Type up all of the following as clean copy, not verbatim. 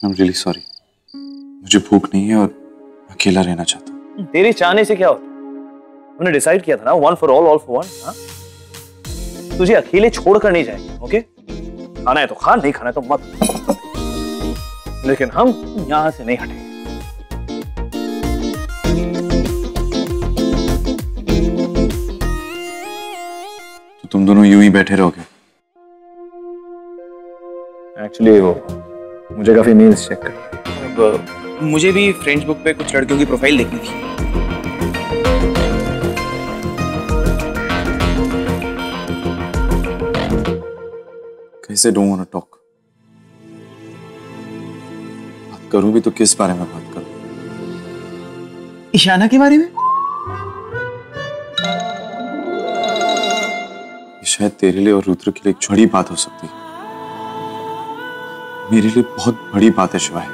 I'm really sorry. मुझे भूख नहीं है और अकेला रहना चाहता हूँ। तेरे चाहने से क्या होता है? हमने डिसाइड किया था ना, one for all for one। हाँ? तुझे अकेले छोड़कर नहीं जाएंगे, ओके? खाना है तो खा, नहीं खाना है तो मत। लेकिन हम यहां से नहीं हटेंगे। तो तुम दोनों यूं ही बैठे रहोगे? एक्चुअली वो मुझे काफी मील्स चेक करनी है। मुझे भी फ्रेंड्स बुक पे कुछ लड़कियों की प्रोफाइल देखनी थी। कैसे डोंट वांट टू टॉक? बात करूं भी तो किस बारे में बात करूं? ईशाना के बारे में? ये शायद तेरे लिए और रुद्र के लिए एक छोटी बात हो सकती है, मेरे लिए बहुत बड़ी बात है शिवाय।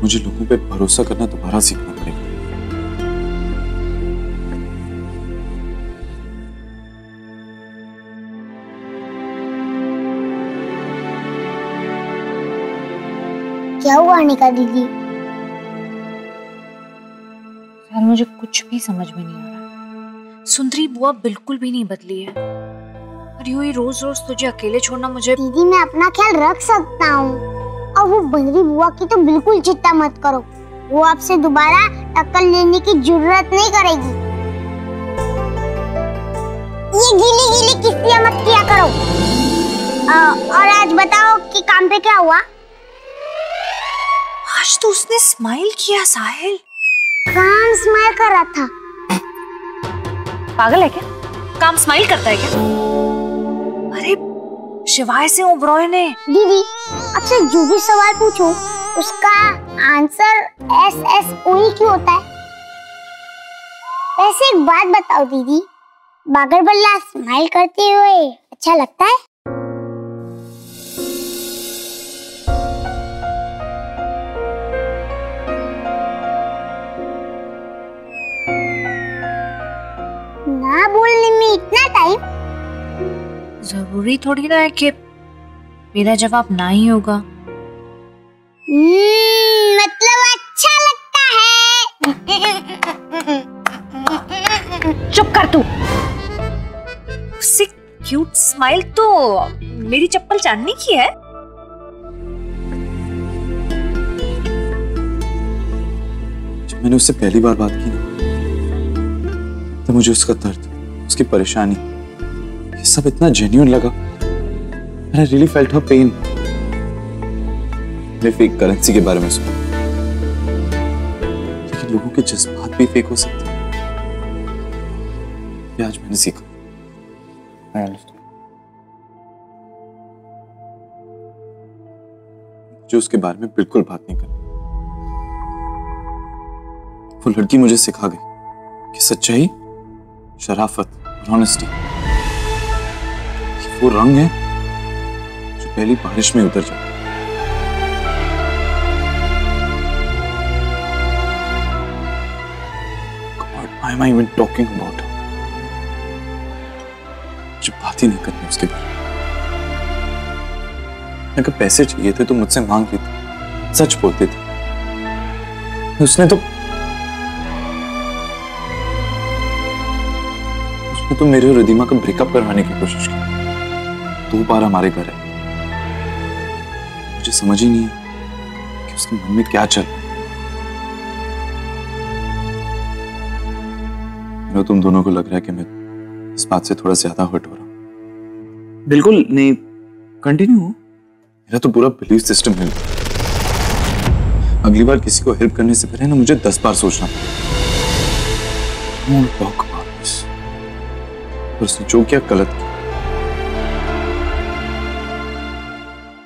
मुझे लोगों पे भरोसा करना दोबारा सीखना पड़ेगा। क्या हुआ अनिका दीदी? यार मुझे कुछ भी समझ में नहीं आ रहा। सुंदरी बुआ बिल्कुल भी नहीं बदली है और यूं ही रोज रोज तुझे अकेले छोड़ना मुझे। दीदी मैं अपना ख्याल रख सकता हूँ, और वो बंदरी बुआ की तो बिल्कुल चिंता मत करो, वो आपसे दोबारा टक्कर लेने की जरूरत नहीं करेगी। ये गीली गीली किस्तियां मत किया करो। और आज बताओ कि काम पे क्या हुआ? आज तो उसने स्माइल किया साहिल। काम स्माइल कर रहा था। पागल है क्या? काम स्माइल करता है क्या? अरे शिवाय से ओबरॉय ने। दीदी आपसे जो भी सवाल पूछो उसका आंसर SSOE क्यों होता है? वैसे एक बात बताओ दीदी, बागर बल्ला स्माइल करते हुए अच्छा लगता है? ना बोलने में इतना टाइम? जरूरी थोड़ी ना है कि मेरा जवाब ना ही होगा। मतलब अच्छा लगता है। चुप कर तू। उससे क्यूट स्माइल तो मेरी चप्पल चांदनी की है। जब मैंने उससे पहली बार बात की ना, तो मुझे उसका दर्द, उसकी परेशानी, ये सब इतना जेन्युइन लगा। I really felt her pain. मैं फेक करेंसी के बारे में सुना, लेकिन लोगों के जज्बात भी फेक हो सकते हैं, ये आज मैंने सीखा। I understand. जो उसके बारे में बिल्कुल बात नहीं करनी। वो लड़की मुझे सिखा गई कि सच्चाई, शराफत और ऑनेस्टी वो रंग है जो पहली बारिश में उतर जाता है। God, why am I even talking about her? मुझे बात ही नहीं करनी उसके बारे में। अगर पैसे चाहिए थे तो मुझसे मांग लेते, सच बोलते थे। उसने तो मेरे और रिदिमा का ब्रेकअप करवाने की कोशिश की। 2 बार हमारे घर है। मुझे समझ ही नहीं है कि उसके मन में क्या चल रहा है। तुम दोनों को लग रहा है कि मैं इस बात से थोड़ा ज्यादा हर्ट हो रहा हूं। बिल्कुल नहीं, कंटिन्यू। मेरा तो पूरा बिलीफ सिस्टम हिल गया। अगली बार किसी को हेल्प करने से पहले ना मुझे 10 बार सोचना पड़ेगा। उसने जो क्या गलत किया।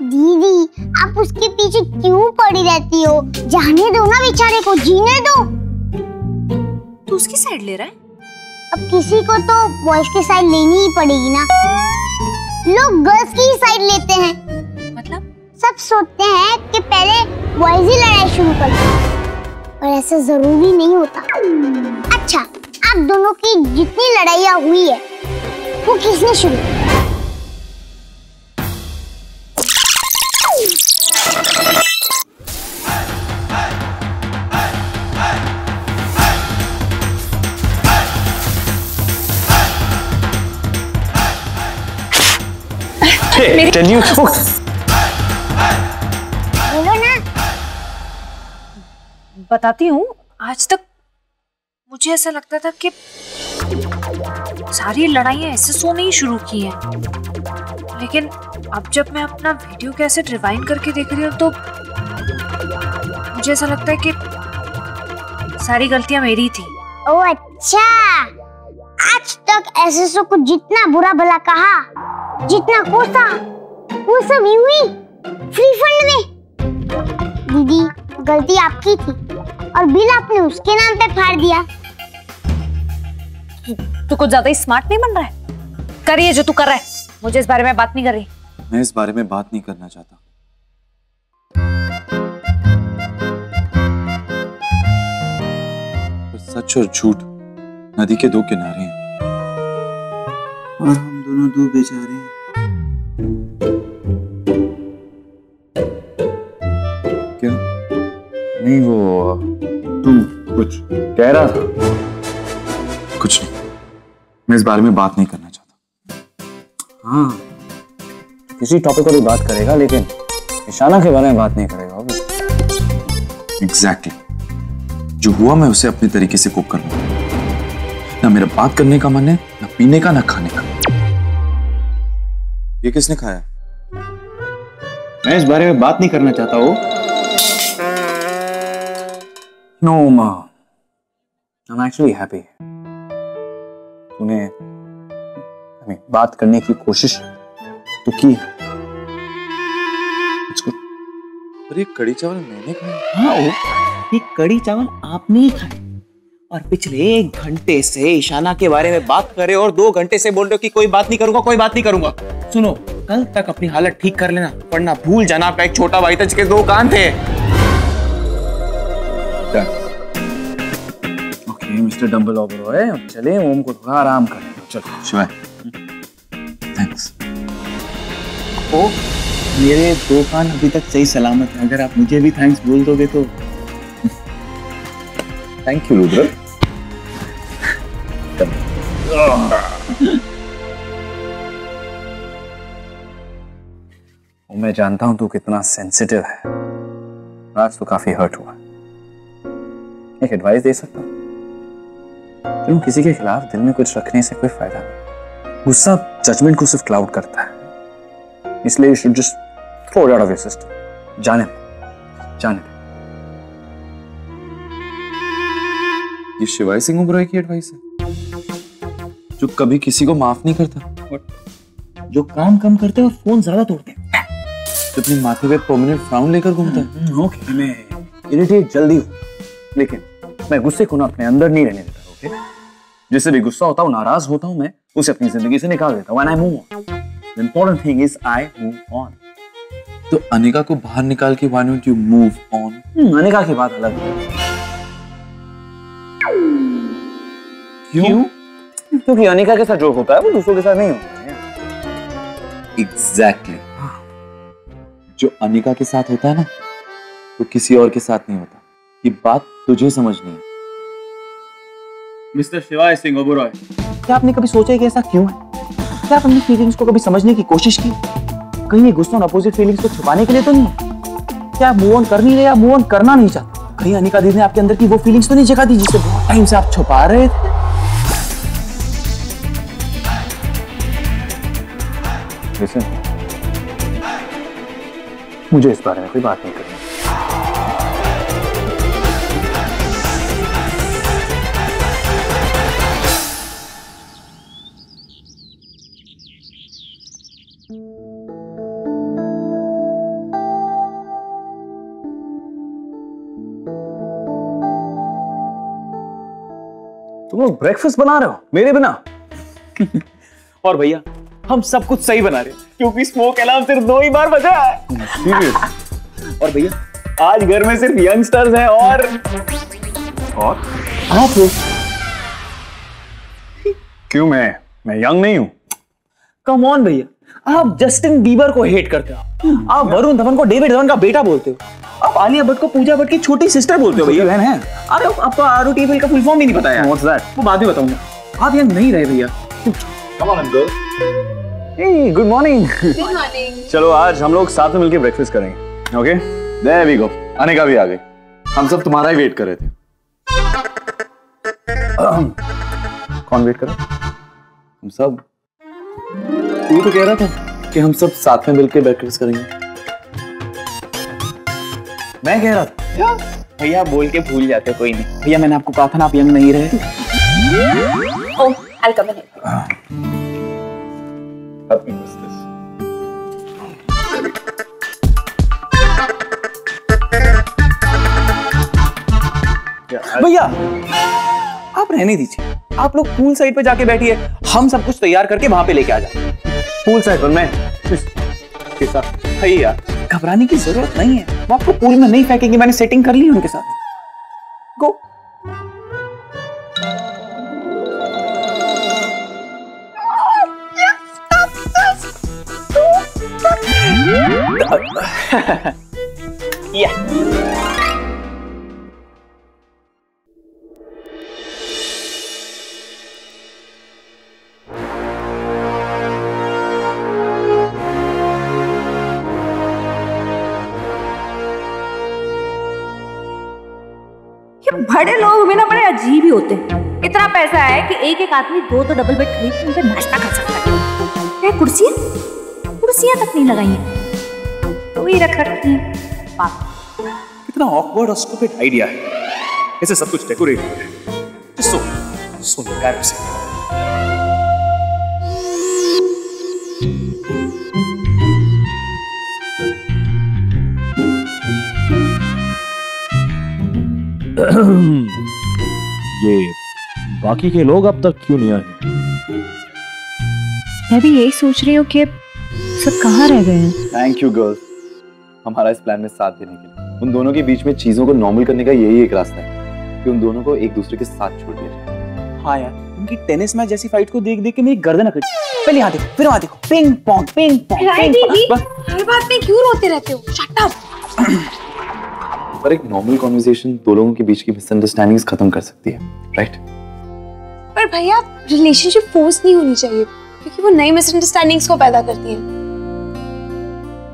दीदी आप उसके पीछे क्यों पड़ी रहती हो? जाने दो ना बेचारे को, जीने दो। तू उसकी साइड ले रहा है? अब किसी को तो बॉयज की साइड लेनी ही पड़ेगी ना। लोग गर्ल्स की ही साइड लेते हैं। मतलब? सब सोचते हैं कि पहले बॉयज ही लड़ाई शुरू करते हैं, और ऐसा जरूरी नहीं होता। अच्छा, आप दोनों की जितनी लड़ाइयाँ हुई है वो किसने शुरू की? टेल यू बोलो ना। बताती हूँ, आज तक मुझे ऐसा लगता था कि सारी लड़ाइयाँ एसएसओ ने ही शुरू की हैं, लेकिन अब जब मैं अपना वीडियो कैसेट रिवाइंड करके देख रही हूँ तो मुझे ऐसा लगता है कि सारी गलतियां मेरी थी। ओ अच्छा, आज तक एसएसओ को जितना बुरा भला कहा, जितना कोसा, वो सब यूं ही फ्री फंड में। दीदी, गलती आपकी थी और बिल आपने उसके नाम पे फाड़ दिया। तू कुछ ज्यादा ही स्मार्ट नहीं बन रहा है? करिए जो तू कर रहा है, मुझे इस बारे में बात नहीं कर रही। मैं इस बारे में बात नहीं करना चाहता। पर सच और झूठ नदी के दो किनारे हैं और हम दोनों दो बेचारे हैं। क्या? नहीं, वो तुम कुछ कह रहा था। कुछ नहीं, मैं इस बारे में बात नहीं करना चाहता। हाँ, किसी टॉपिक पर भी बात करेगा लेकिन इशाना के बारे में बात नहीं करेगा। एग्जैक्टली, जो हुआ मैं उसे अपने तरीके से कोप कर लूंगा। ना मेरा बात करने का मन है, ना पीने का, ना खाने का। ये किसने खाया? मैं इस बारे में बात नहीं करना चाहता हूँ। नो माँ, आई एम एक्चुअली हैप्पी। तूने बात करने की कोशिश तो की है। पर ये कड़ी चावल मैंने खाया। हाँ, ये कड़ी चावल आपने ही खाए और पिछले 1 घंटे से ईशाना के बारे में बात कर रहे हो और 2 घंटे से बोल रहे हो कि कोई बात नहीं करूंगा, कोई बात नहीं करूंगा। सुनो, कल तक अपनी हालत ठीक कर लेना, वरना भूल जाना आपका एक छोटा भाई था जिसके 2 कान थे। ओके मिस्टर डम्बल ओबरॉय, अब चले ओम को थोड़ा आराम करें। चलो शिवाय, थैंक्स। ओ, मेरे 2 कान अभी तक सही सलामत हैं। अगर आप मुझे भी थैंक्स बोल दोगे तो। Thank you Rudra. मैं जानता हूं तू कितना सेंसिटिव है, आज तो काफी हर्ट हुआ। एक एडवाइस दे सकता हूं? क्यों किसी के खिलाफ दिल में कुछ रखने से कोई फायदा नहीं। गुस्सा जजमेंट को सिर्फ क्लाउड करता है, इसलिए you should just throw it out of your system. जाने दे। ये शिवाय सिंह ओबरॉय की एडवाइस है, जो कभी किसी को माफ नहीं करता, जो काम कम करते हैं और फोन ज्यादा तोड़ते हैं, जो अपने माथे पे परमानेंट फ्राउन लेकर घूमता है। ओके, मैं इरिटेट जल्दी हूँ, लेकिन मैं गुस्से को ना अपने अंदर नहीं रहने देता। ओके, जिससे भी गुस्सा होता हूँ, नाराज होता हूँ, मैं उसे अपनी जिंदगी से निकाल देता हूँ। And I move on. The important thing is I move on. तो अनिका को बाहर निकाल के why don't you move on? Anika की बात अलग है। क्यों? क्योंकि अनिका के साथ जो होता है वो दूसरों के साथ नहीं होता है। Exactly. जो अनिका के साथ होता है ना, वो किसी और के साथ नहीं होता। ये बात तुझे समझनी है। मिस्टर शिवाय सिंह ओबरॉय, क्या आपने कभी सोचा है कि ऐसा क्यों है? क्या आप अपनी फीलिंग्स को कभी समझने की कोशिश की? कहीं ये गुस्सा और अपोजिट फीलिंग्स को छुपाने के लिए तो नहीं? क्या आप मूव ऑन कर नहीं रहे या मूव ऑन करना नहीं चाहते? कहीं अनिका दीदी ने आपके अंदर की वो फीलिंग्स तो नहीं जगा दी जिसे बहुत टाइम से आप छुपा रहे थे? Listen, मुझे इस बारे में कोई बात नहीं करनी। तुम लोग ब्रेकफास्ट बना रहे हो मेरे बिना? और भैया, हम सब कुछ सही बना रहे हैं क्योंकि स्मोक अलार्म सिर्फ 2 ही बार बजा है। सीरियस? और भैया, आज घर में सिर्फ यंगस्टर्स हैं और आप लोग। क्यों, मैं यंग नहीं हूं? कम ऑन भैया, आप जस्टिन बीबर को हेट करते हो, आप वरुण धवन को डेविड धवन का बेटा बोलते हो, आप आलिया भट्ट को पूजा भट्ट की छोटी सिस्टर बोलते हो भैया। बहन है। अरे आपको आरओटीएल का फुल फॉर्म भी नहीं पता यार। What's that? वो बाद में बताऊंगा। आप यंग नहीं रहे भैया। Come on, girl. Hey, good morning. Good morning. चलो आज हम लोग साथ में मिलके ब्रेकफास्ट करेंगे। Okay? There we go. Anika भी आ गई। हम सब तुम्हारा ही वेट कर रहे थे। कौन वेट कर रहा है? हम सब। तू तो कह रहा था कि हम सब साथ में मिलके ब्रेकफास्ट करेंगे। मैं कह रहा था। भैया बोल के भूल जाते, कोई नहीं भैया, मैंने आपको कहा था ना आप यंग नहीं रहे। ओह, I'll come in. Help me with this. भैया आप रहने दीजिए, आप लोग पूल साइड पे जाके बैठिए, हम सब कुछ तैयार करके वहां पे लेके आ जाए। पूल साइड पर मैं किसके साथ? भैया घबराने की जरूरत नहीं है, वो आपको पूल में नहीं फेंकेंगे, मैंने सेटिंग कर ली है उनके साथ। गो। बड़े लोग भी ना बड़े अजीब ही होते हैं। इतना पैसा है कि एक एक आदमी दो दो डबल बेड खरीद के उन पे नाश्ता कर सकता है। कुर्सियां तक नहीं लगाई हैं, तो ही रख रखी हैं। कितना ऑकवर्ड और स्टूपिड आइडिया है। ऐसे सब कुछ डेकोरेट है। सो बेकार से। ये बाकी के लोग अब तक क्यों नहीं आए? मैं भी यही सोच रही हूँ कि सब कहाँ रह गए हैं। थैंक यू गर्ल्स, हमारा इस प्लान में साथ देने के लिए। उन दोनों के बीच में चीजों को नॉर्मल करने का यही एक रास्ता है कि उन दोनों को एक दूसरे के साथ छोड़ दिया जाए। हाँ यार, उनकी टेनिस मैच जैसी फाइट को देख देख के मेरी गर्दन अकड़ी। पहले यहाँ देखो, फिर वहाँ देखो, पिंग पोंग पिंग पोंग। हर बात में क्यों रोते रहते हो? Shut up. पर एक नॉर्मल कॉन्वर्सेशन दो लोगों के बीच की मिसअंडरस्टैंडिंग्स खत्म कर सकती है, राइट? पर भैया रिलेशनशिप फोर्स नहीं होनी चाहिए, क्योंकि वो नई मिसअंडरस्टैंडिंग्स को पैदा करती है।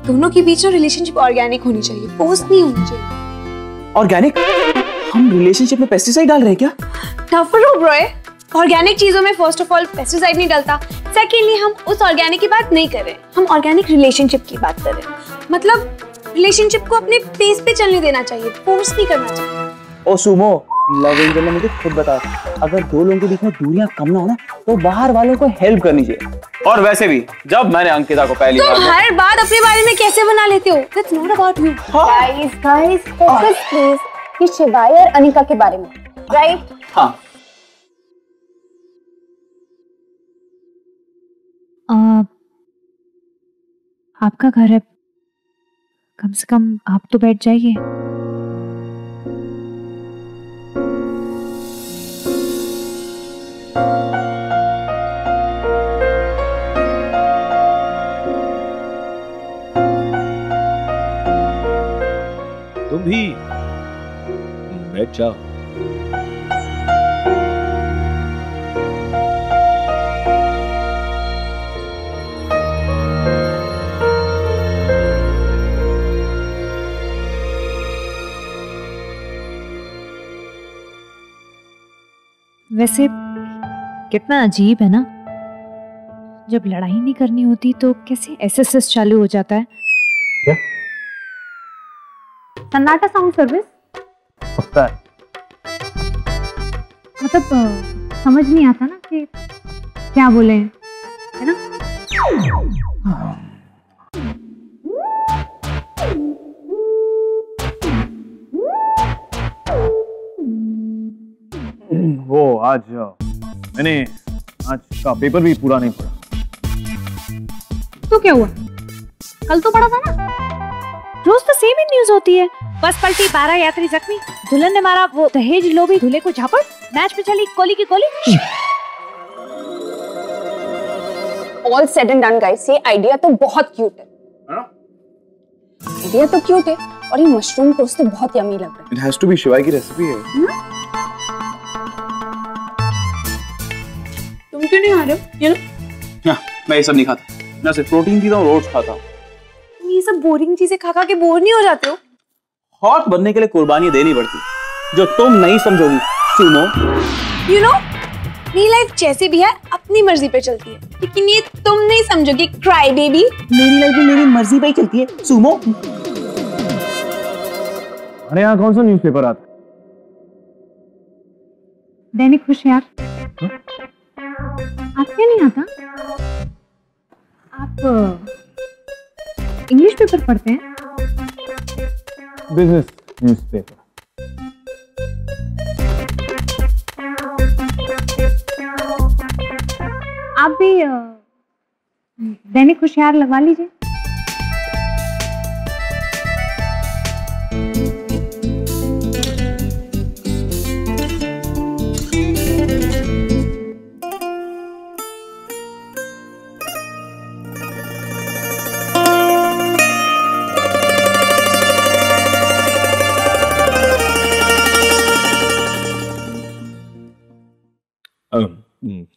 दोनों के बीच में रिलेशनशिप ऑर्गेनिक होनी चाहिए, फोर्स नहीं होनी चाहिए। ऑर्गेनिक? हम रिलेशनशिप में पेस्टिसाइड डाल रहे हैं क्या? टफर हो ब्रो, ऑर्गेनिक चीजों में फर्स्ट ऑफ ऑल पेस्टिसाइड नहीं डलता। सेकेंडली हम उस ऑर्गेनिक की बात नहीं कर रहे, हम ऑर्गेनिक रिलेशनशिप की बात कर रहे हैं। मतलब रिलेशनशिप को अपने पेस पे चलने देना चाहिए, फोर्स नहीं करना चाहिए। ओ सुमो, लव एंजल ने मुझे खुद बताया, अगर दो लोगों के बीच में दूरियां कम ना हो ना, तो बाहर वालों को हेल्प करनी चाहिए। और वैसे भी जब मैंने अंकिता को पहली बार हर बात अपने बारे में कैसे बना लेते हो? It's not about you. Guys focus please, ये शिवाय और अनिका के बारे में, राइट? हाँ। आपका घर है, कम से कम आप तो बैठ जाइए। तुम भी बैठ जाओ। वैसे कितना अजीब है ना, जब लड़ाई नहीं करनी होती तो कैसे एसएसएस चालू हो जाता है। क्या? सन्नाटा साउंड सर्विस पक्का है? मतलब समझ नहीं आता ना कि क्या बोले हैं, है ना? वो आज मैंने आज का पेपर भी पूरा नहीं पढ़ा। तो क्या हुआ? कल तो पढ़ा था ना। रोज तो सेम ही न्यूज होती है, बस पलटी 12 यात्री जख्मी, दुल्हन ने मारा वो दहेज लोभी दूल्हे को झापड़, मैच में चली कोली की कोली। All said and done guys, ये आइडिया तो बहुत क्यूट है। आइडिया तो क्यूट है और ये मशरूम टोस्ट तो बहुत यम्मी लग रहा है। It has to be शिवाय की रेसिपी है। तुम क्यों नहीं आ रहे हो? मैं ये सब नहीं खाता। मैं सिर्फ प्रोटीन पीता हूँ, रोज खाता हूँ। तुम ये सब बोरिंग चीजें खा खा के बोर नहीं हो जाते हो? हॉट बनने के लिए कुर्बानी देनी पड़ती, जो तुम नहीं समझोगी सुनो। यू नो, मेरी लाइफ जैसी भी है अपनी मर्जी पे चलती है, लेकिन ये तुम नहीं समझोगे क्राई बेबी। मेरी लाइफ भी मेरी मर्जी पे ही चलती है सुमो। अरे यहाँ कौन सा न्यूज़पेपर आता है? दैनिक होशियार। आपके नहीं आता? आप इंग्लिश पेपर पढ़ते हैं? Business newspaper. आप भी दैनिक होशियार लगवा लीजिए।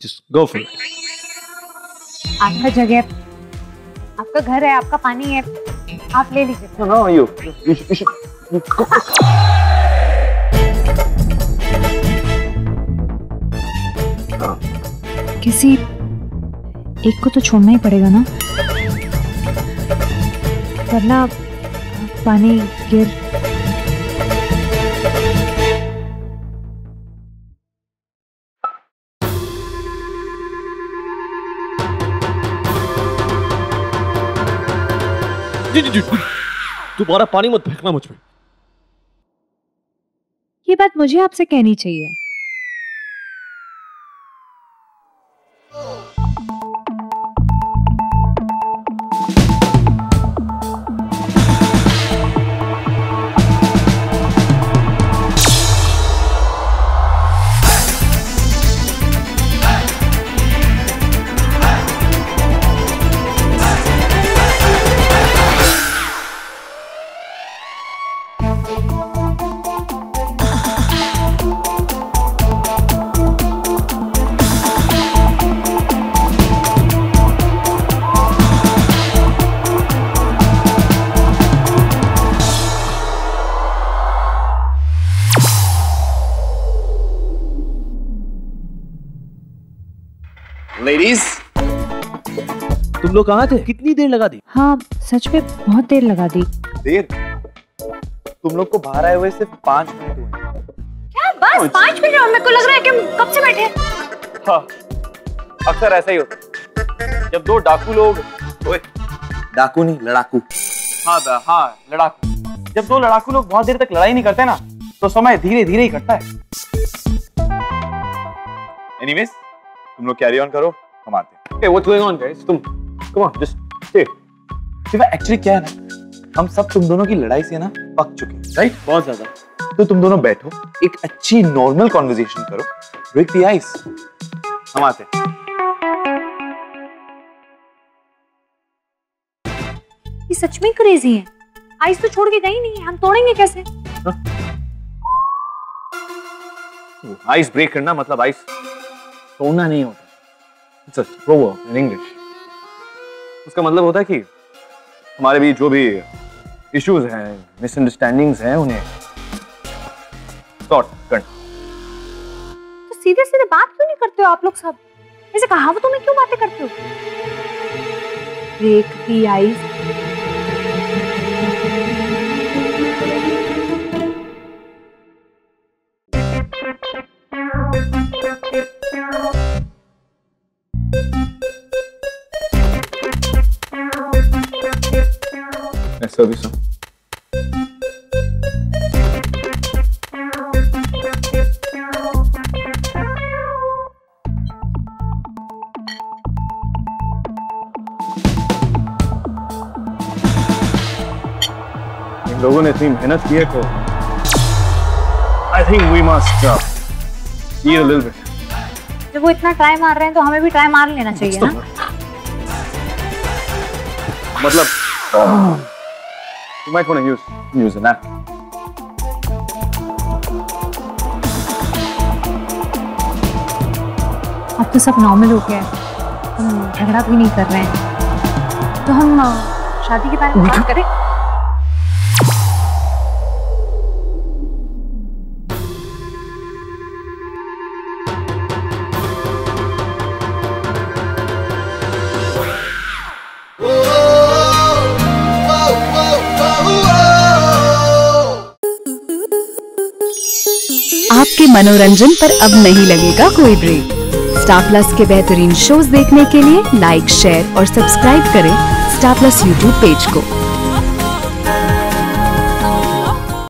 Just go for it. आपका जगह, आपका घर है, आपका पानी है, आप ले लीजिए। No, you should go. किसी एक को तो छोड़ना ही पड़ेगा ना, वरना पानी गिर। दोबारा पानी मत फेंकना मुझ पे। ये बात मुझे आपसे कहनी चाहिए। Ladies, तुम लोग कहाँ थे? कितनी देर लगा दी? हाँ सच में बहुत देर लगा दी। देर? तुम लोग को बाहर आए हुए सिर्फ 5 मिनट हुए। क्या बस 5 मिनट? और मेरे को लग रहा है कि हम कब से बैठे। हाँ, अक्सर ऐसा ही होता जब दो डाकू लोग, ओए डाकू नहीं लड़ाकू। हाँ लड़ाकू, जब दो लड़ाकू लोग बहुत देर तक लड़ाई नहीं करते ना, तो समय धीरे धीरे ही कटता है। एनीवेज, तुम लोग कैरी ऑन करो, हम आते हैं। Okay, what's going on, guys? तुम come on, just stay. Actually क्या है ना, हम सब तुम दोनों की लड़ाई से ना पक चुके हैं, राइट? बहुत ज्यादा। तो तुम दोनों बैठो, एक अच्छी नॉर्मल कॉन्वर्सेशन करो, ब्रेक द आइस। हम आते हैं। ये सच में क्रेजी है। आइस तो छोड़ के गई नहीं है, हम तोड़ेंगे कैसे? आइस ब्रेक करना मतलब आइस तोड़ना नहीं होता। It's a proverb in English. उसका मतलब होता है कि हमारे बीच जो भी इश्यूज हैं, मिसअंडरस्टैंडिंग्स हैं, उन्हें सॉर्ट करना। तो सीधे सीधे बात क्यों नहीं करते हो आप लोग सब? ऐसे कहावतों में क्यों बातें करते हो? Break the ice. सर्विस इन लोगों ने इतनी मेहनत की है तो I think we must eat a little bit. जब वो इतना ट्राई मार रहे हैं तो हमें भी ट्राई मार लेना चाहिए ना। मतलब you might want to use a napkin. अब तो सब नॉर्मल हो गया है, हम झगड़ा भी नहीं कर रहे हैं। तो हम शादी के बारे में बात करें। आपके मनोरंजन पर अब नहीं लगेगा कोई ब्रेक। स्टार प्लस के बेहतरीन शोज देखने के लिए लाइक, शेयर और सब्सक्राइब करें स्टार प्लस यूट्यूब पेज को।